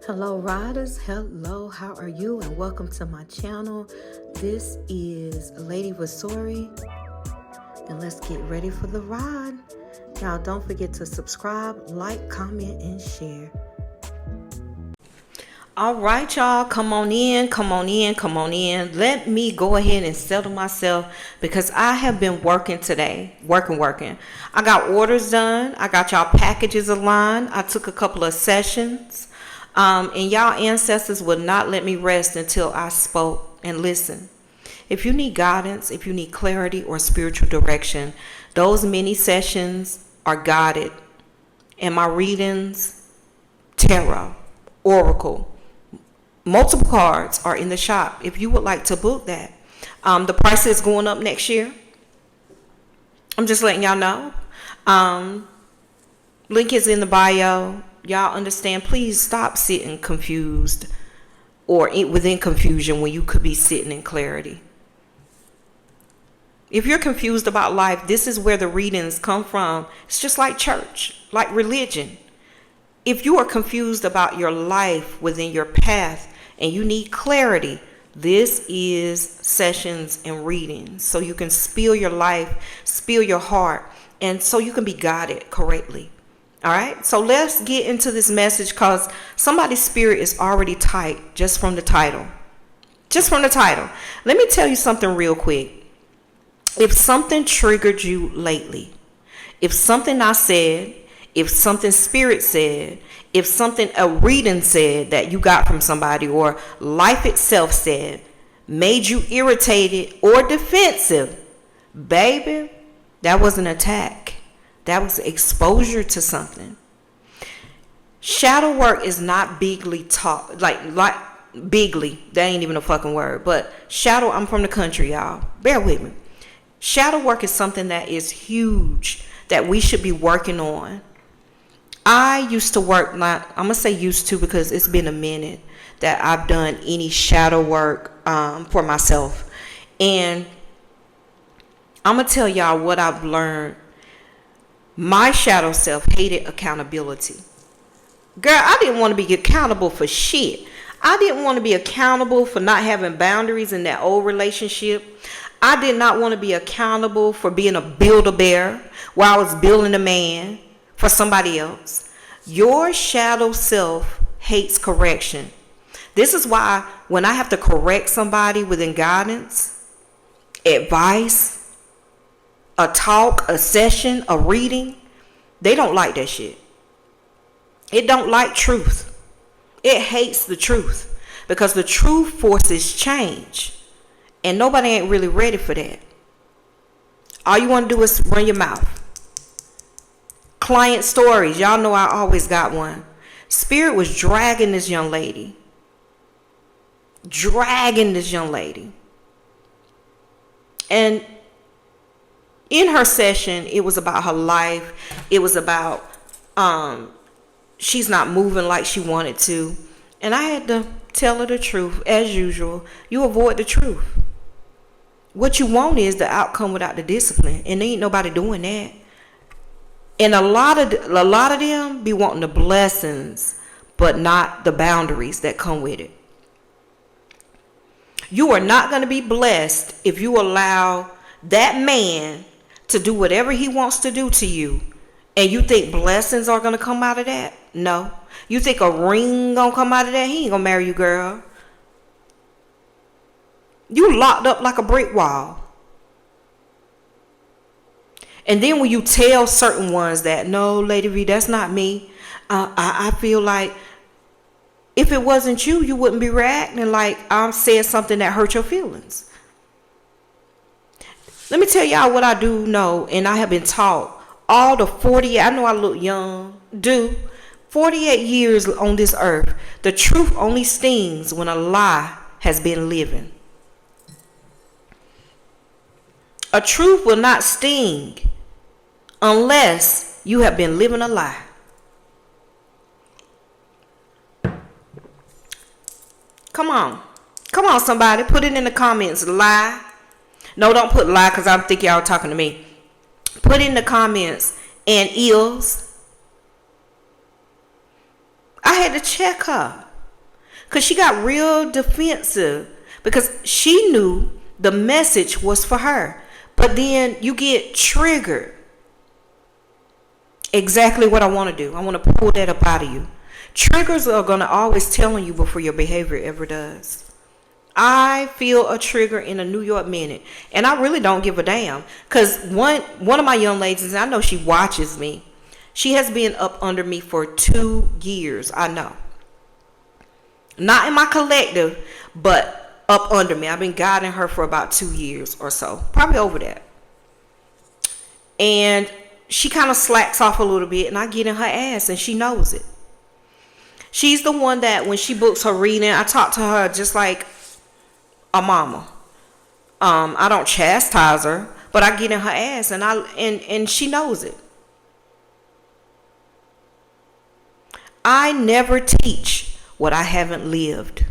Hello riders, hello, how are you? And welcome to my channel. This is Lady Vasori, and let's get ready for the ride. Now don't forget to subscribe, like, comment, and share. All right, y'all, come on in. Let me go ahead and settle myself because I have been working today. Working. I got orders done. I got y'all packages aligned. I took a couple of sessions. And y'all ancestors would not let me rest until I spoke. And listen, if you need guidance, if you need clarity or spiritual direction, those mini sessions are guided. And my readings, tarot, oracle, multiple cards are in the shop if you would like to book that. The price is going up next year. I'm just letting y'all know. Link is in the bio. Y'all understand, please stop sitting confused or within confusion when you could be sitting in clarity. If you're confused about life, this is where the readings come from. It's just like church, like religion. If you are confused about your life within your path and you need clarity, this is sessions and readings so you can spill your life, spill your heart, and so you can be guided correctly. All right, so let's get into this message because somebody's spirit is already tight just from the title. Let me tell you something real quick. If something triggered you lately, if something I said, if something spirit said, if something a reading said that you got from somebody or life itself said, made you irritated or defensive, baby, that was an attack. That was exposure to something. Shadow work is not bigly taught, like bigly. That ain't even a fucking word. But shadow, I'm from the country, y'all. Bear with me. Shadow work is something that is huge that we should be working on. I used to work, I'm going to say used to because it's been a minute that I've done any shadow work for myself. And I'm going to tell y'all what I've learned. My shadow self hated accountability. Girl, I didn't want to be accountable for shit. I didn't want to be accountable for not having boundaries in that old relationship. I did not want to be accountable for being a build-a-bear while I was building a man for somebody else. Your shadow self hates correction. This is why when I have to correct somebody within guidance, advice, a talk, a session, a reading, they don't like that shit. It don't like truth. It hates the truth because the truth forces change and nobody ain't really ready for that. All you want to do is run your mouth. Client stories, y'all know I always got one. Spirit was dragging this young lady. And in her session, it was about her life. It was about she's not moving like she wanted to. And I had to tell her the truth. As usual, you avoid the truth. What you want is the outcome without the discipline. And there ain't nobody doing that. And a lot of them be wanting the blessings, but not the boundaries that come with it. You are not going to be blessed if you allow that man to do whatever he wants to do to you, and you think blessings are gonna come out of that? No. You think a ring gonna come out of that? He ain't gonna marry you, girl. You locked up like a brick wall. And then when you tell certain ones that, no, Lady V, that's not me. I feel like if it wasn't you, you wouldn't be reacting like I said something that hurt your feelings. Let me tell y'all what I do know, and I have been taught all the 48, I know I look young, 48 years on this earth. The truth only stings when a lie has been living. A truth will not sting unless you have been living a lie. Come on somebody, put it in the comments, lie. No, don't put lie because I think y'all talking to me. Put in the comments and ills. I had to check her. Because she got real defensive. Because she knew the message was for her. But then you get triggered. Exactly what I want to do. I want to pull that up out of you. Triggers are going to always tell on you before your behavior ever does. I feel a trigger in a New York minute. And I really don't give a damn. Because one of my young ladies, I know she watches me. She has been up under me for 2 years. I know. Not in my collective, but up under me. I've been guiding her for about 2 years or so. Probably over that. And she kind of slacks off a little bit, and I get in her ass, and she knows it. She's the one that when she books her reading, I talk to her just like a mama. I don't chastise her, but I get in her ass, and she knows it. I never teach what I haven't lived.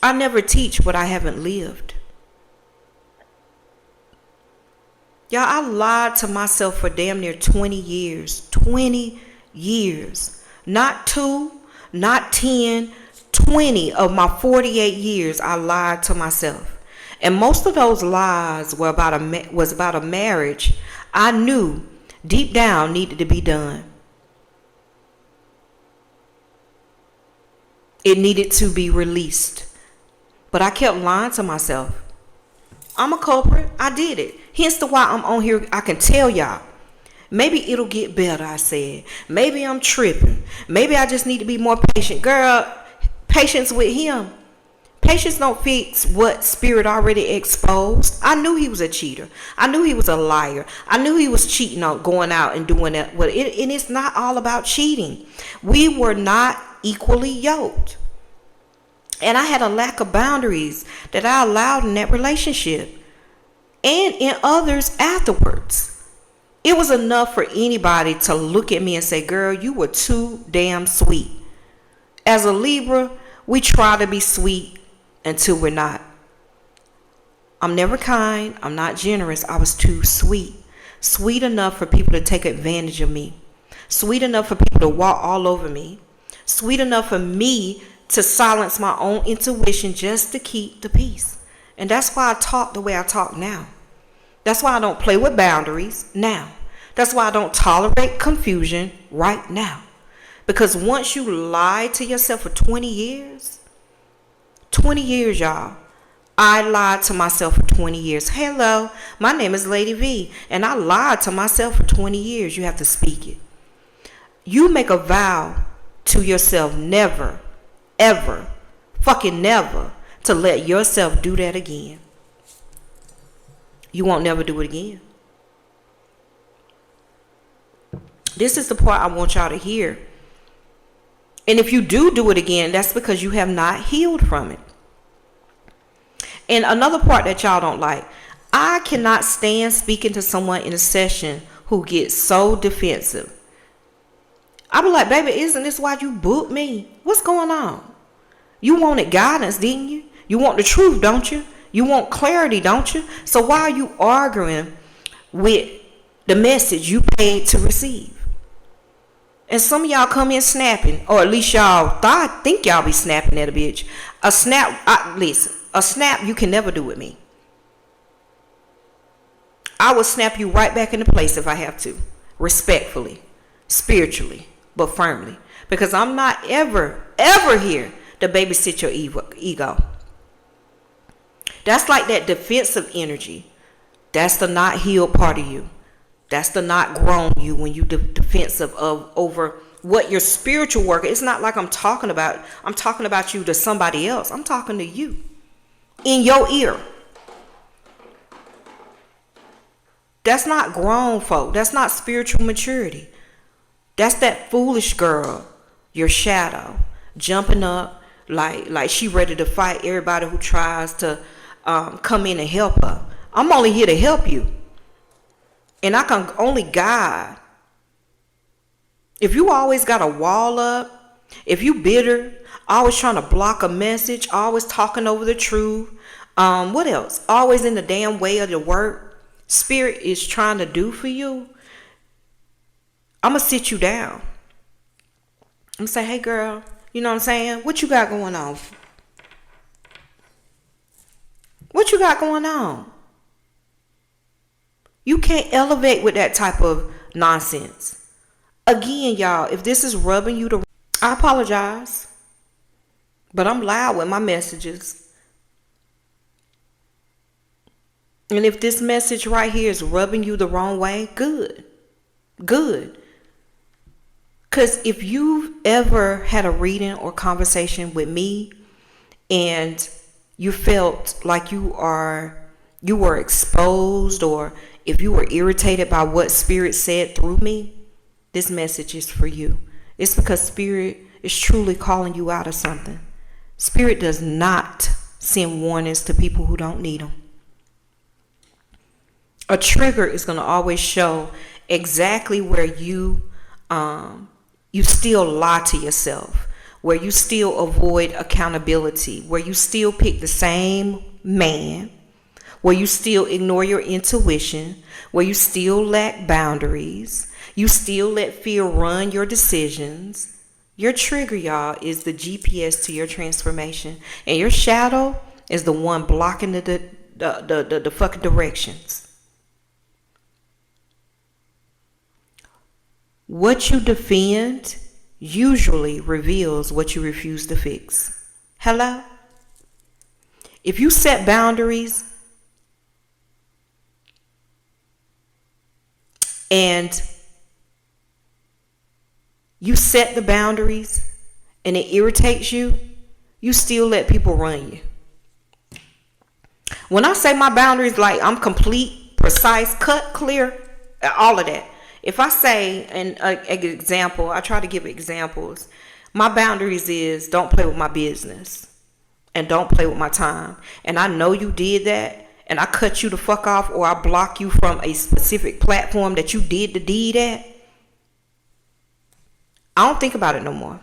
I never teach what I haven't lived. Y'all, I lied to myself for damn near 20 years. 20 years. Not 2, not 10, 20 of my 48 years I lied to myself. And most of those lies were about a marriage I knew deep down needed to be done. It needed to be released. But I kept lying to myself. I'm a culprit. I did it. Hence the why I'm on here. I can tell y'all. Maybe it'll get better, I said. Maybe I'm tripping. Maybe I just need to be more patient. Girl, patience with him. Patience don't fix what spirit already exposed. I knew he was a cheater. I knew he was a liar. I knew he was cheating on going out and doing that. And it's not all about cheating. We were not equally yoked. And I had a lack of boundaries that I allowed in that relationship and in others afterwards. It was enough for anybody to look at me and say, girl, you were too damn sweet. As a Libra, we try to be sweet until we're not. I'm never kind. I'm not generous. I was too sweet. Sweet enough for people to take advantage of me. Sweet enough for people to walk all over me. Sweet enough for me to silence my own intuition just to keep the peace. And that's why I talk the way I talk now. That's why I don't play with boundaries now. That's why I don't tolerate confusion right now. Because once you lie to yourself for 20 years, y'all, I lied to myself for 20 years. Hello, my name is Lady V, and I lied to myself for 20 years. You have to speak it. You make a vow to yourself never, ever, fucking never, to let yourself do that again. You won't never do it again. This is the part I want y'all to hear. And if you do it again, that's because you have not healed from it. And another part that y'all don't like, I cannot stand speaking to someone in a session who gets so defensive. I be like, baby, isn't this why you booked me? What's going on? You wanted guidance, didn't you? You want the truth, don't you? You want clarity, don't you? So why are you arguing with the message you paid to receive? And some of y'all come in snapping, or at least y'all think y'all be snapping at a bitch. A snap you can never do with me. I will snap you right back into place if I have to. Respectfully, spiritually, but firmly. Because I'm not ever here to babysit your ego. That's like that defensive energy. That's the not healed part of you. That's the not grown you when you defensive over what your spiritual work. It's not like I'm talking about you to somebody else. I'm talking to you in your ear. That's not grown folk. That's not spiritual maturity. That's that foolish girl, your shadow, jumping up like she ready to fight everybody who tries to come in and help her. I'm only here to help you. And I can only guide. If you always got a wall up, if you bitter, always trying to block a message, always talking over the truth, what else? Always in the damn way of the work Spirit is trying to do for you, I'm going to sit you down. I'm say, hey girl, you know what I'm saying? What you got going on? What you got going on? You can't elevate with that type of nonsense. Again, y'all, if this is rubbing you the, I apologize. But I'm loud with my messages. And if this message right here is rubbing you the wrong way, good. Good. Because if you've ever had a reading or conversation with me and you felt like you were exposed, or if you were irritated by what Spirit said through me, this message is for you. It's because Spirit is truly calling you out of something. Spirit does not send warnings to people who don't need them. A trigger is going to always show exactly where you still lie to yourself, where you still avoid accountability, where you still pick the same man, where you still ignore your intuition, where you still lack boundaries, you still let fear run your decisions. Your trigger, y'all, is the GPS to your transformation, and your shadow is the one blocking the fucking directions. What you defend usually reveals what you refuse to fix. Hello? If you set boundaries and you set the boundaries and it irritates you, you still let people run you. When I say my boundaries, like I'm complete, precise, cut, clear, all of that. If I say an example, I try to give examples. My boundaries is don't play with my business and don't play with my time. And I know you did that, and I cut you the fuck off, or I block you from a specific platform that you did the deed at. I don't think about it no more,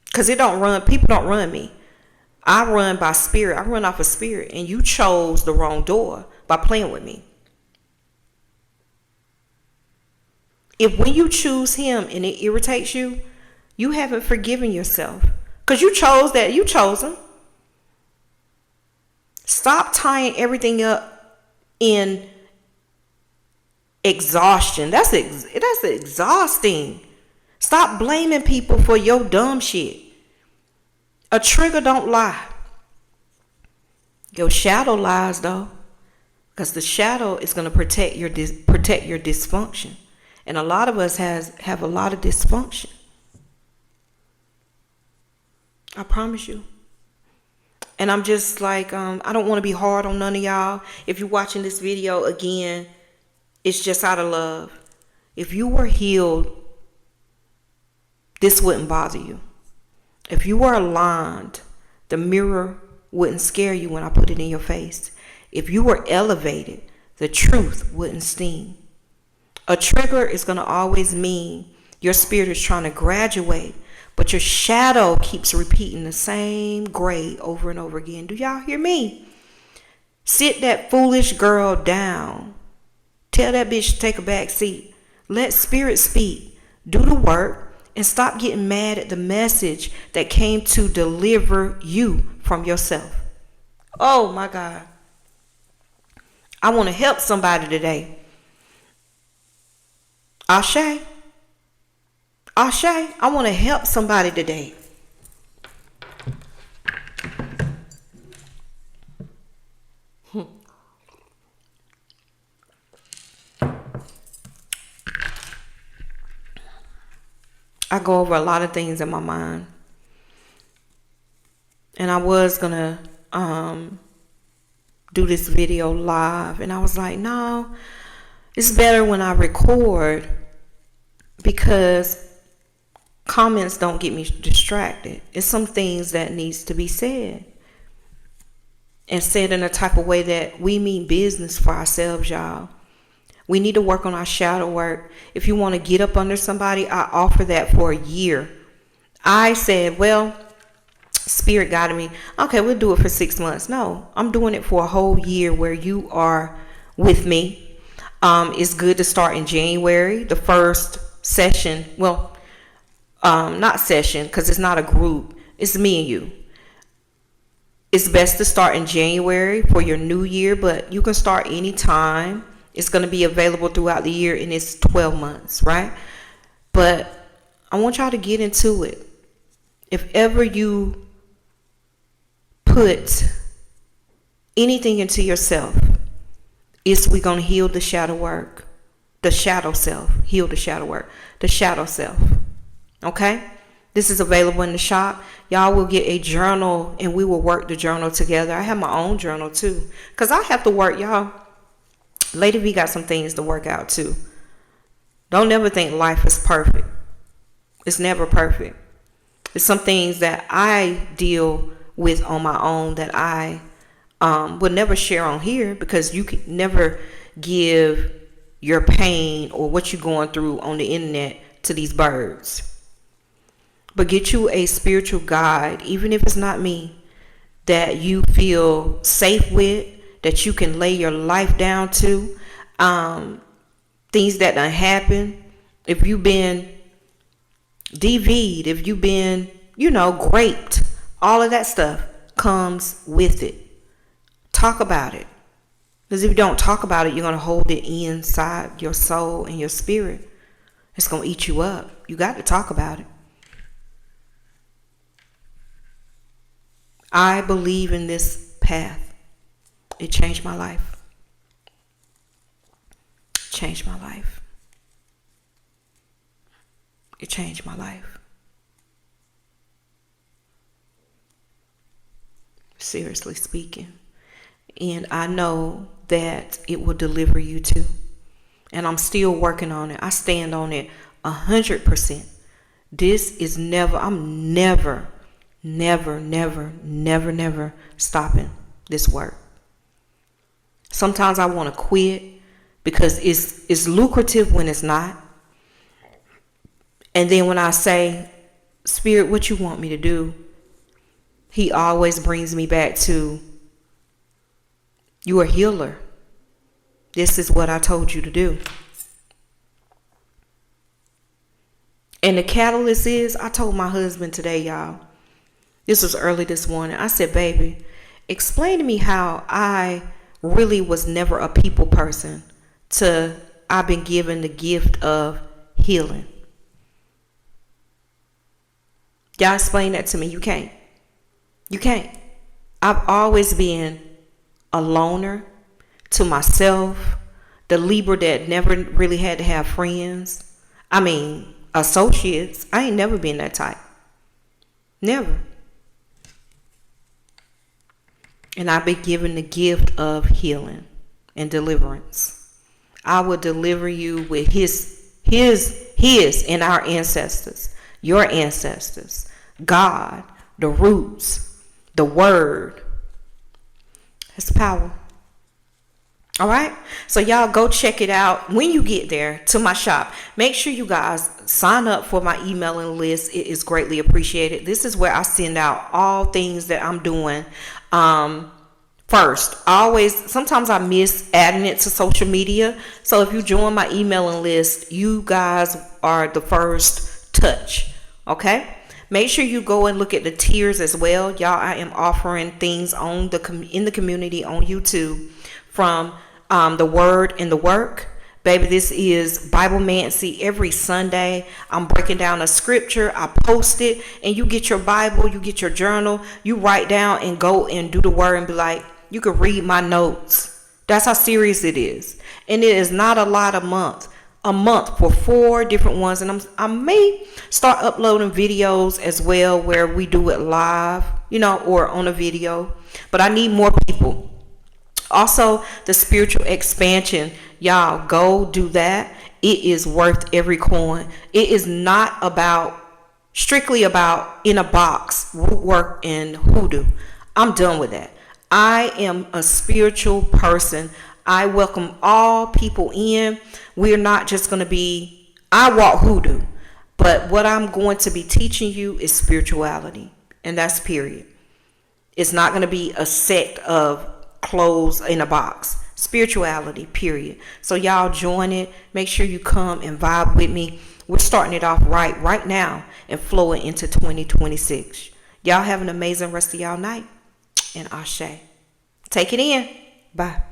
because people don't run me. I run by spirit. I run off of spirit, and you chose the wrong door by playing with me. If when you choose him and it irritates you, you haven't forgiven yourself, because you chose that. You chose him. Stop tying everything up in exhaustion. That's exhausting. Stop blaming people for your dumb shit. A trigger don't lie. Your shadow lies though, because the shadow is going to protect your dysfunction. And a lot of us have a lot of dysfunction. I promise you. And I'm just like, I don't want to be hard on none of y'all. If you're watching this video again, it's just out of love. If you were healed, this wouldn't bother you. If you were aligned, the mirror wouldn't scare you when I put it in your face. If you were elevated, the truth wouldn't sting. A trigger is going to always mean your spirit is trying to graduate, but your shadow keeps repeating the same grade over and over again. Do y'all hear me? Sit that foolish girl down. Tell that bitch to take a back seat. Let spirit speak. Do the work and stop getting mad at the message that came to deliver you from yourself. Oh my God. I want to help somebody today. Ashe, I want to help somebody today. I go over a lot of things in my mind. And I was going to do this video live. And I was like, no, it's better when I record, because comments don't get me distracted. It's some things that needs to be said. And said in a type of way that we mean business for ourselves, y'all. We need to work on our shadow work. If you want to get up under somebody, I offer that for a year. I said, well, spirit guided me. Okay, we'll do it for 6 months. No, I'm doing it for a whole year where you are with me. It's good to start in January. The first session, well, not session, because it's not a group. It's me and you. It's best to start in January for your new year, but you can start anytime. It's going to be available throughout the year, and it's 12 months, right? But I want y'all to get into it. If ever you put anything into yourself, we're going to heal the shadow work. The shadow self. Heal the shadow work. The shadow self. Okay? This is available in the shop. Y'all will get a journal, and we will work the journal together. I have my own journal too, because I have to work, y'all. Lady V got some things to work out too. Don't ever think life is perfect. It's never perfect. There's some things that I deal with on my own that I would never share on here, because you can never give your pain or what you're going through on the internet to these birds. But get you a spiritual guide, even if it's not me, that you feel safe with, that you can lay your life down to. Things that done happen. If you've been DV'd, if you've been, raped, all of that stuff comes with it. Talk about it. Because if you don't talk about it, you're going to hold it inside your soul and your spirit. It's going to eat you up. You got to talk about it. I believe in this path. It changed my life. Changed my life. It changed my life. Seriously speaking. And I know that it will deliver you too. And I'm still working on it. I stand on it 100%. This is I'm never stopping this work. Sometimes I want to quit because it's lucrative when it's not. And then when I say, Spirit, what you want me to do? He always brings me back to, you are a healer. This is what I told you to do. And the catalyst is, I told my husband today, y'all, this was early this morning. I said, baby, explain to me how I really was never a people person to I've been given the gift of healing. Y'all explain that to me. You can't. You can't. I've always been a loner to myself, the Libra that never really had to have friends. Associates. I ain't never been that type. Never. And I've been given the gift of healing and deliverance. I will deliver you with his and our ancestors, your ancestors, God, the roots, the word. It's power. All right. So y'all go check it out. When you get there to my shop, make sure you guys sign up for my emailing list. It is greatly appreciated. This is where I send out all things that I'm doing. First, sometimes I miss adding it to social media. So if you join my emailing list, you guys are the first touch. Okay. Make sure you go and look at the tiers as well. Y'all, I am offering things in the community on YouTube from the word and the work. Baby, this is Bible Mancy every Sunday. I'm breaking down a scripture. I post it, and you get your Bible, you get your journal, you write down and go and do the word and be like, you can read my notes. That's how serious it is. And it is not a lot a month for 4 different ones. And I may start uploading videos as well where we do it live, or on a video. But I need more people. Also, the spiritual expansion. Y'all, go do that. It is worth every coin. It is not strictly about in a box, root work, and hoodoo. I'm done with that. I am a spiritual person. I welcome all people in. We're not just going to be, I walk hoodoo, but what I'm going to be teaching you is spirituality, and that's period. It's not going to be a sect of clothes in a box. Spirituality, period. So y'all join it. Make sure you come and vibe with me. we're starting it off right now and flowing into 2026. Y'all have an amazing rest of y'all night. And Ashe. Take it in. Bye.